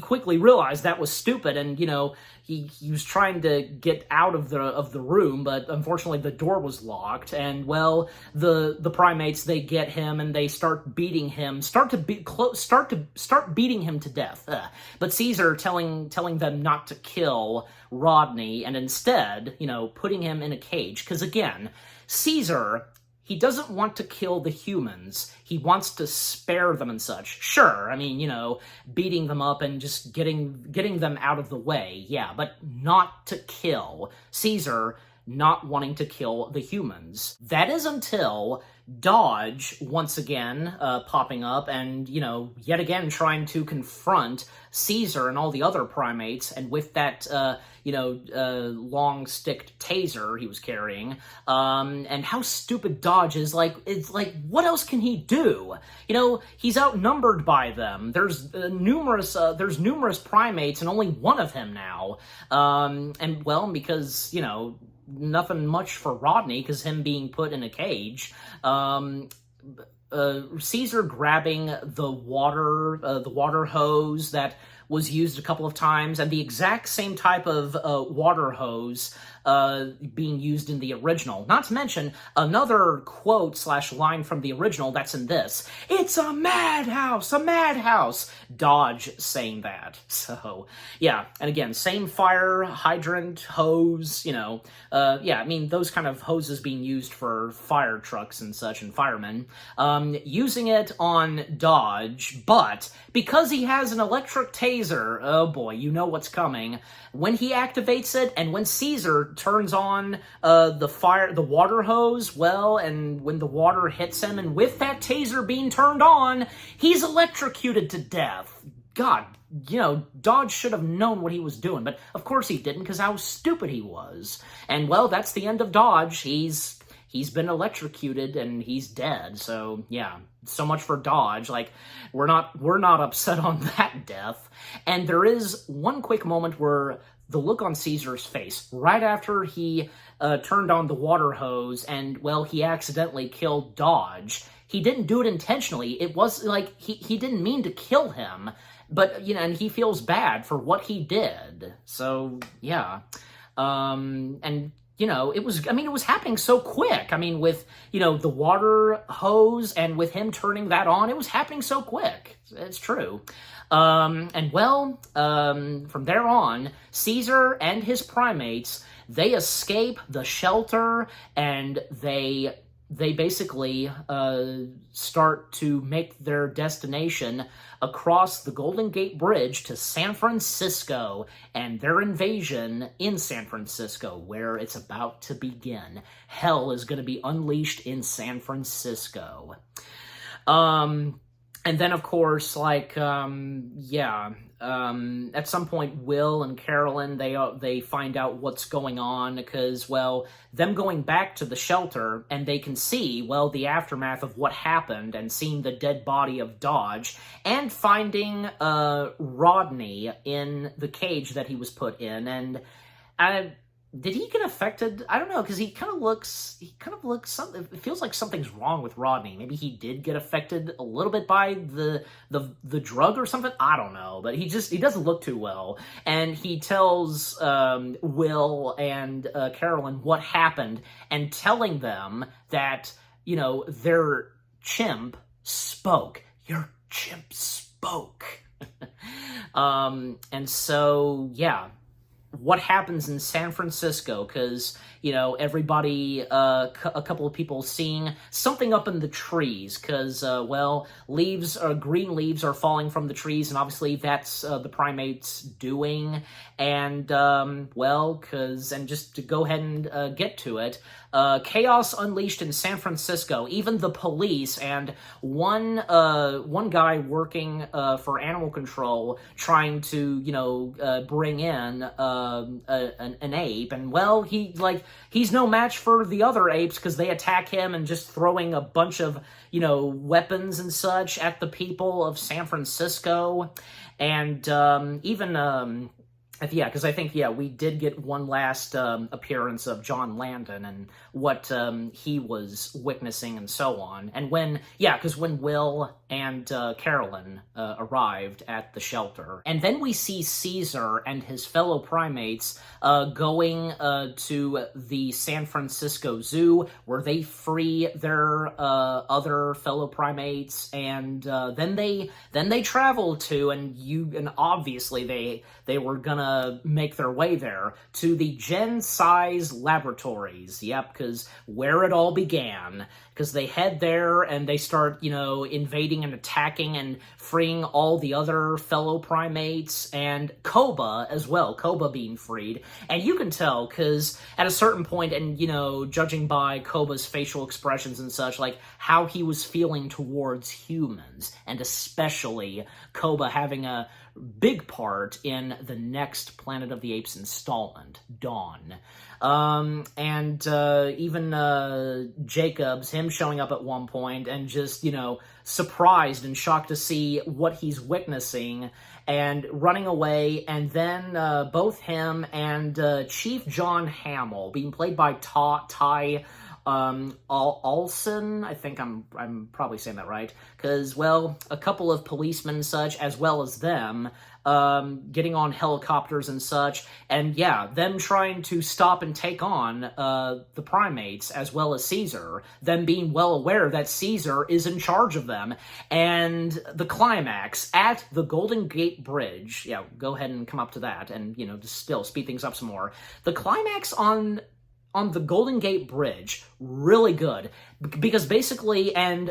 quickly realized that was stupid, and he was trying to get out of the room, but unfortunately the door was locked, and well, the primates, they get him and they start beating him, start beating him to death. But Caesar telling them not to kill Rodney, and instead, putting him in a cage, because again, Caesar, he doesn't want to kill the humans. He wants to spare them and such. Sure, I mean, beating them up and just getting them out of the way, yeah, but not to kill. Caesar not wanting to kill the humans. That is until Dodge, once again, popping up and, yet again trying to confront Caesar and all the other primates, and with that, long-sticked taser he was carrying, and how stupid Dodge is. It's like, what else can he do? He's outnumbered by them. There's numerous primates and only one of him now. And, well, because, nothing much for Rodney, because him being put in a cage. Caesar grabbing the water hose that was used a couple of times, and the exact same type of water hose being used in the original. Not to mention another quote/line from the original that's in this. "It's a madhouse, a madhouse." Dodge saying that. So, yeah. And again, same fire hydrant, hose, yeah, I mean, those kind of hoses being used for fire trucks and such and firemen. Using it on Dodge, but because he has an electric taser, oh boy, you know what's coming. When he activates it, and when Caesar turns on the water hose, well, and when the water hits him, and with that taser being turned on, he's electrocuted to death. God, Dodge should have known what he was doing, but of course he didn't, because how stupid he was. And, well, that's the end of Dodge. He's been electrocuted, and he's dead, so, yeah. So much for Dodge. Like, we're not upset on that death. And there is one quick moment where the look on Caesar's face, right after he turned on the water hose and, well, he accidentally killed Dodge. He didn't do it intentionally. It was like he didn't mean to kill him, but, and he feels bad for what he did. So, yeah. And it was happening so quick. I mean, with, the water hose and with him turning that on, it was happening so quick. It's true. And, well, from there on, Caesar and his primates, they escape the shelter, and they basically start to make their destination across the Golden Gate Bridge to San Francisco, and their invasion in San Francisco, where it's about to begin. Hell is going to be unleashed in San Francisco. And then, of course, at some point, Will and Carolyn, they find out what's going on, because, well, them going back to the shelter, and they can see, well, the aftermath of what happened, and seeing the dead body of Dodge, and finding Rodney in the cage that he was put in, and did he get affected? I don't know, because it feels like something's wrong with Rodney. Maybe he did get affected a little bit by the drug or something. I don't know, but he doesn't look too well. And he tells Will and Carolyn what happened, and telling them that, their chimp spoke. Your chimp spoke. And so, yeah. What happens in San Francisco, because, everybody, a couple of people seeing something up in the trees, because, green leaves are falling from the trees, and obviously that's the primates doing, and, and just to go ahead and get to it, chaos unleashed in San Francisco. Even the police and one guy working for animal control trying to bring in an ape, and, well, he's no match for the other apes, because they attack him and just throwing a bunch of weapons and such at the people of San Francisco. And because I think, we did get one last appearance of John Landon and what he was witnessing and so on. And when Will and Carolyn arrived at the shelter. And then we see Caesar and his fellow primates going to the San Francisco Zoo, where they free their other fellow primates, and then they travel to, and obviously they were gonna make their way there, to the Gen-Size Laboratories. Yep, because where it all began. Because they head there and they start, invading and attacking and freeing all the other fellow primates, and Koba as well, Koba being freed. And you can tell, because at a certain point, and, judging by Koba's facial expressions and such, like how he was feeling towards humans, and especially Koba having a big part in the next Planet of the Apes installment, Dawn. Even Jacobs, him showing up at one point and just, surprised and shocked to see what he's witnessing and running away. And then both him and Chief John Hamill, being played by Ty Olson, I think I'm probably saying that right, because, well, a couple of policemen and such, as well as them, getting on helicopters and such, and yeah, them trying to stop and take on the primates as well as Caesar, them being well aware that Caesar is in charge of them, and the climax at the Golden Gate Bridge, yeah, go ahead and come up to that, and, you know, just still speed things up some more. The climax on the Golden Gate Bridge, really good, because basically, and,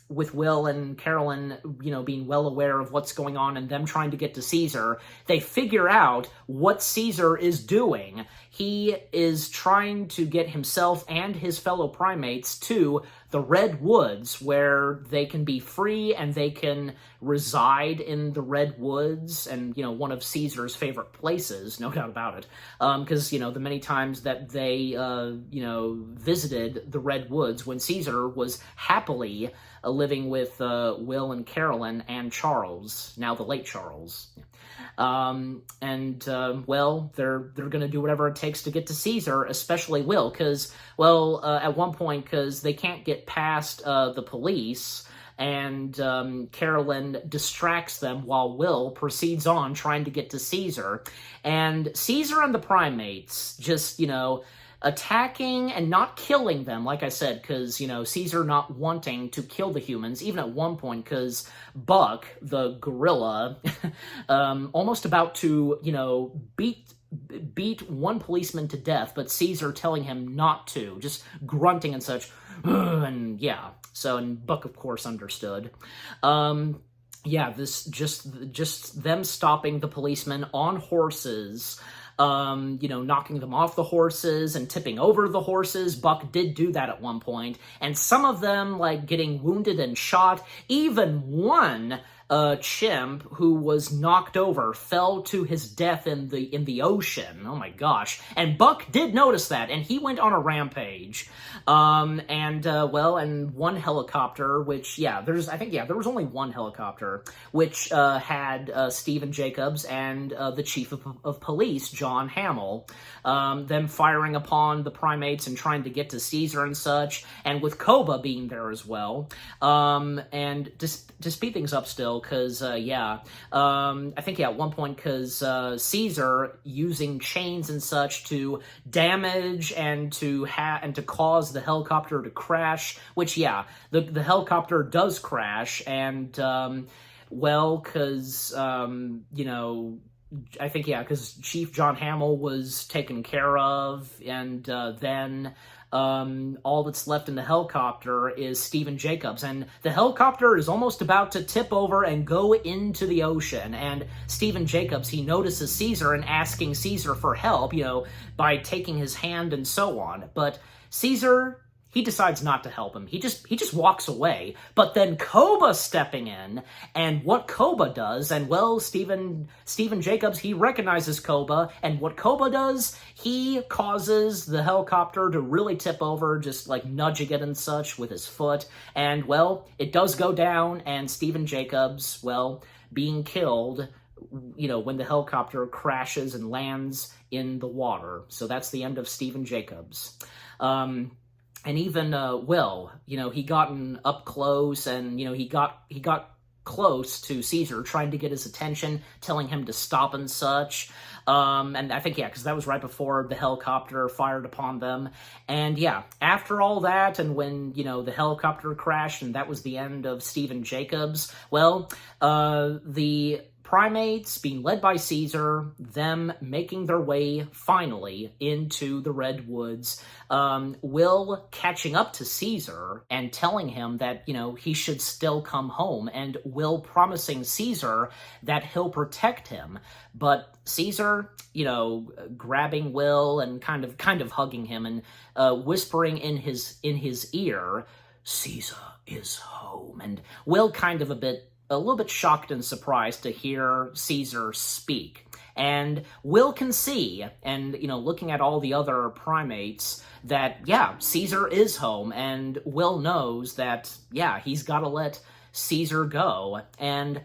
with Will and Carolyn, you know, being well aware of what's going on and them trying to get to Caesar, they figure out what Caesar is doing. He is trying to get himself and his fellow primates to the Red Woods, where they can be free and they can reside in the Red Woods, and, you know, one of Caesar's favorite places, no doubt about it, because, you know, the many times that they, you know, visited the Red Woods when Caesar was happily living with Will and Carolyn and Charles, now the late Charles. Well, they're going to do whatever it takes to get to Caesar, especially Will, because, well, at one point, because they can't get past the police, and Carolyn distracts them while Will proceeds on trying to get to Caesar. And Caesar and the primates just, you know, attacking and not killing them, like I said, because, you know, Caesar not wanting to kill the humans, even at one point, because Buck, the gorilla, almost about to, you know, beat one policeman to death, but Caesar telling him not to, just grunting and such, and yeah, so, and Buck, of course, understood. Yeah, this, just them stopping the policemen on horses, you know, knocking them off the horses and tipping over the horses. Buck did do that at one point, and some of them, like, getting wounded and shot. Even one chimp who was knocked over fell to his death in the ocean. Oh my gosh. And Buck did notice that, and he went on a rampage. And one helicopter, which, yeah, there was only one helicopter, which had Stephen Jacobs and the chief of police, John Hamill, them firing upon the primates and trying to get to Caesar and such, and with Koba being there as well. And to speed things up still, because, I think, at one point, because Caesar using chains and such to damage and to cause the helicopter to crash, which, yeah, the helicopter does crash, and, because, you know, I think, yeah, because Chief John Hamill was taken care of, and then all that's left in the helicopter is Stephen Jacobs, and the helicopter is almost about to tip over and go into the ocean, and Stephen Jacobs, he notices Caesar and asking Caesar for help, you know, by taking his hand and so on, but Caesar, he decides not to help him. He just walks away. But then Koba stepping in, and what Koba does, and, well, Stephen Jacobs, he recognizes Koba, and what Koba does, he causes the helicopter to really tip over, just, like, nudging it and such with his foot, and, well, it does go down, and Stephen Jacobs, well, being killed, you know, when the helicopter crashes and lands in the water. So that's the end of Stephen Jacobs. And even Will, you know, he gotten up close, and, you know, he got close to Caesar, trying to get his attention, telling him to stop and such. And I think, yeah, because that was right before the helicopter fired upon them. And yeah, after all that, and when, you know, the helicopter crashed, and that was the end of Stephen Jacobs, well, the primates being led by Caesar, them making their way finally into the Red Woods, Will catching up to Caesar and telling him that, you know, he should still come home, and Will promising Caesar that he'll protect him. But Caesar, you know, grabbing Will and kind of hugging him and whispering in his ear, "Caesar is home." And Will kind of a little bit shocked and surprised to hear Caesar speak. And Will can see, and, you know, looking at all the other primates, that, yeah, Caesar is home, and Will knows that, yeah, he's got to let Caesar go. And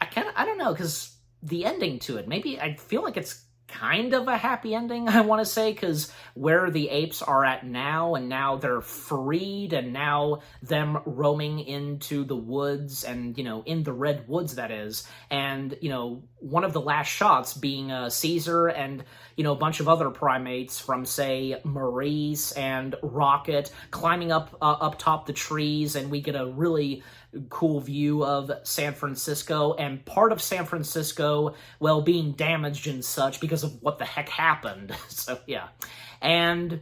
I don't know, because the ending to it, maybe I feel like it's kind of a happy ending, I want to say, because where the apes are at now, and now they're freed, and now them roaming into the woods, and, you know, in the redwoods, that is, and, you know, one of the last shots being Caesar and, you know, a bunch of other primates from, say, Maurice and Rocket climbing up top the trees, and we get a really cool view of San Francisco, and part of San Francisco, well, being damaged and such because of what the heck happened. So, yeah. And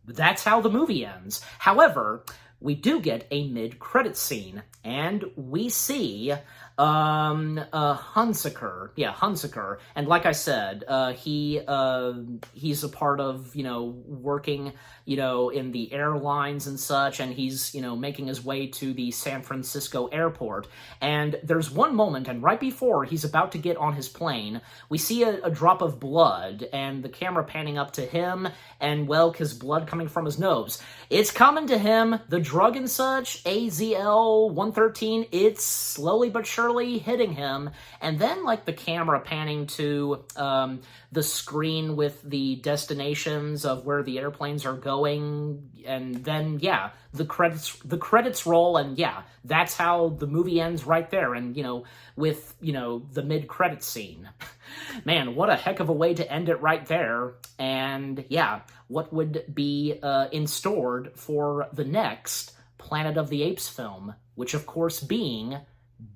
that's how the movie ends. However, we do get a mid-credit scene, and we see Hunsaker. Yeah, Hunsaker. And like I said, he's a part of, you know, working, you know, in the airlines and such, and he's, you know, making his way to the San Francisco airport. And there's one moment, and right before he's about to get on his plane, we see a drop of blood, and the camera panning up to him, and, well, his blood coming from his nose. It's coming to him, the drug and such, AZL-113, it's slowly but surely hitting him, and then, like, the camera panning to the screen with the destinations of where the airplanes are going, and then, yeah, the credits roll, and yeah, that's how the movie ends right there, and, you know, with, you know, the mid-credit scene. Man, what a heck of a way to end it right there, and yeah, what would be in store for the next Planet of the Apes film, which of course being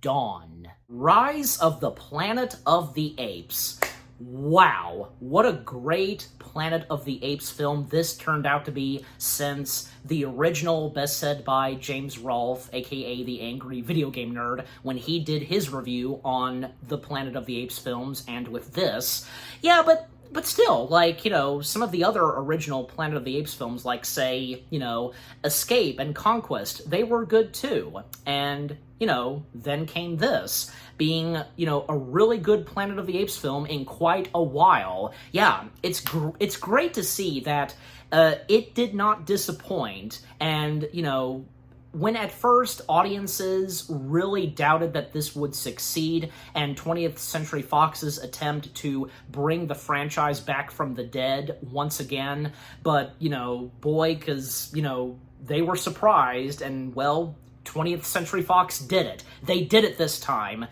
Dawn. Rise of the Planet of the Apes. Wow, what a great Planet of the Apes film this turned out to be, since the original, best said by James Rolfe, aka the Angry Video Game Nerd, when he did his review on the Planet of the Apes films, and with this. Yeah, but still, like, you know, some of the other original Planet of the Apes films, like, say, you know, Escape and Conquest, they were good too. And, you know, then came this, being, you know, a really good Planet of the Apes film in quite a while. Yeah, it's great to see that it did not disappoint, and, you know, when at first audiences really doubted that this would succeed, and 20th Century Fox's attempt to bring the franchise back from the dead once again, but, you know, boy, because, you know, they were surprised, and, well, 20th Century Fox did it. They did it this time.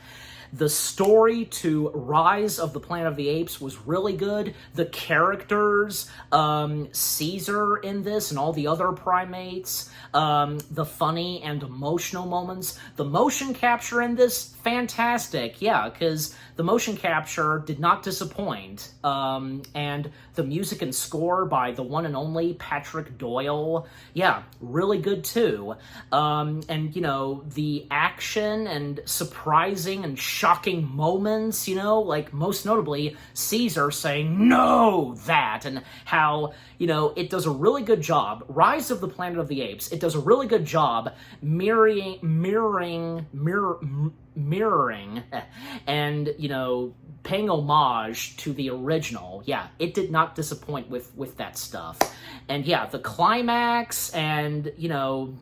The story to Rise of the Planet of the Apes was really good. The characters, Caesar in this and all the other primates, the funny and emotional moments. The motion capture in this, fantastic. Yeah, because the motion capture did not disappoint. And the music and score by the one and only Patrick Doyle, yeah, really good too. And, you know, the action and surprising and shocking moments, you know, like most notably Caesar saying, "No, that," and how, you know, it does a really good job. Rise of the Planet of the Apes, it does a really good job mirroring, and, you know, paying homage to the original. Yeah, it did not disappoint with that stuff. And yeah, the climax, and, you know,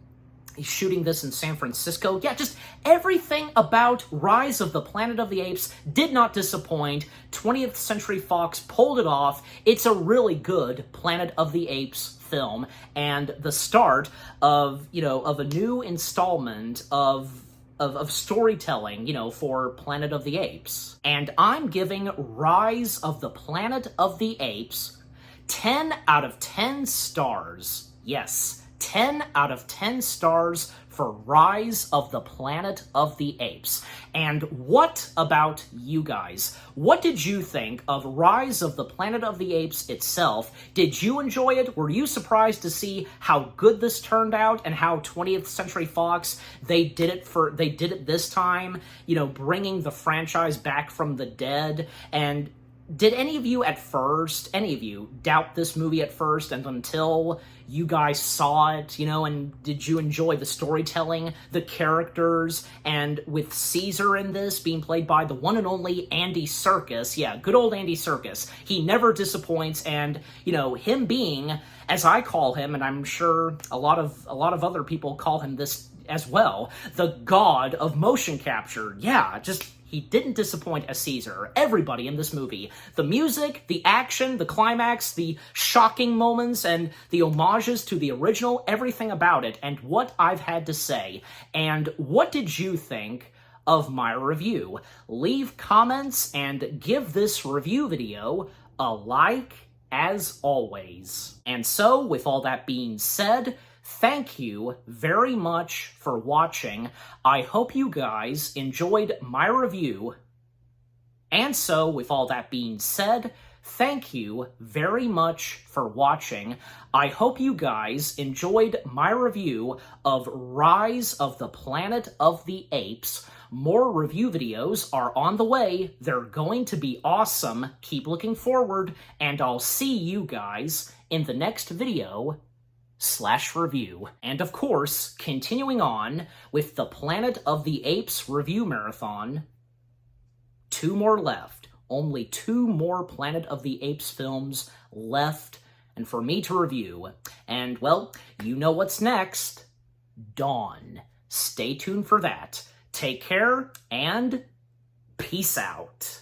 shooting this in San Francisco. Yeah, just everything about Rise of the Planet of the Apes did not disappoint. 20th Century Fox pulled it off. It's a really good Planet of the Apes film, and the start of, you know, of a new installment of storytelling, you know, for Planet of the Apes. And I'm giving Rise of the Planet of the Apes 10 out of 10 stars. Yes, 10 out of 10 stars for Rise of the Planet of the Apes. And what about you guys? What did you think of Rise of the Planet of the Apes itself? Did you enjoy it? Were you surprised to see how good this turned out, and how 20th Century Fox, they did it this time, you know, bringing the franchise back from the dead? And did any of you doubt this movie at first, and until you guys saw it, you know, and did you enjoy the storytelling, the characters, and with Caesar in this being played by the one and only Andy Serkis? Yeah, good old Andy Serkis. He never disappoints, and, you know, him being, as I call him, and I'm sure a lot of other people call him this as well, the god of motion capture. Yeah, just he didn't disappoint as Caesar. Everybody in this movie. The music, the action, the climax, the shocking moments, and the homages to the original, everything about it, and what I've had to say. And what did you think of my review? Leave comments and give this review video a like, as always. And so, with all that being said, thank you very much for watching. I hope you guys enjoyed my review. And so, with all that being said, thank you very much for watching. I hope you guys enjoyed my review of Rise of the Planet of the Apes. More review videos are on the way. They're going to be awesome. Keep looking forward, and I'll see you guys in the next video / review. And of course, continuing on with the Planet of the Apes review marathon, 2 more left. Only 2 more Planet of the Apes films left, and for me to review. And, well, you know what's next. Dawn. Stay tuned for that. Take care, and peace out.